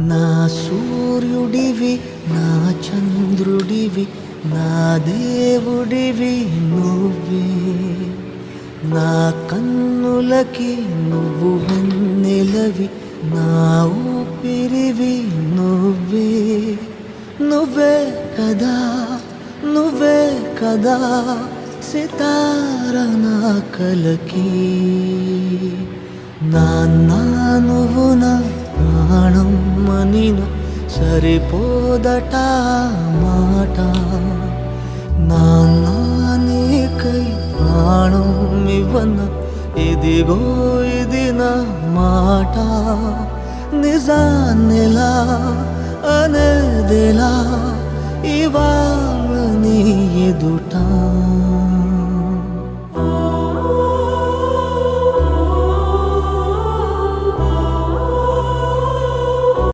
నా సూర్యుడివి నా చంద్రుడివి నా దేవుడివి నువ్వే నా కన్నులకి నువ్వు వెన్నెలవి నా ఊపిరివి నువ్వే నువ్వే కదా నువ్వే కదా సితార నా కలకి నాన్న నువ్వు నా ప్రాణం మనిన సరిపోదట మాట నాన్న నీకై ప్రాణం ఇవ్వన ఇదిగో ఇది నా మాట నిజాన్నెలా అనేదెలా ఇవాళ నీ ఎదుట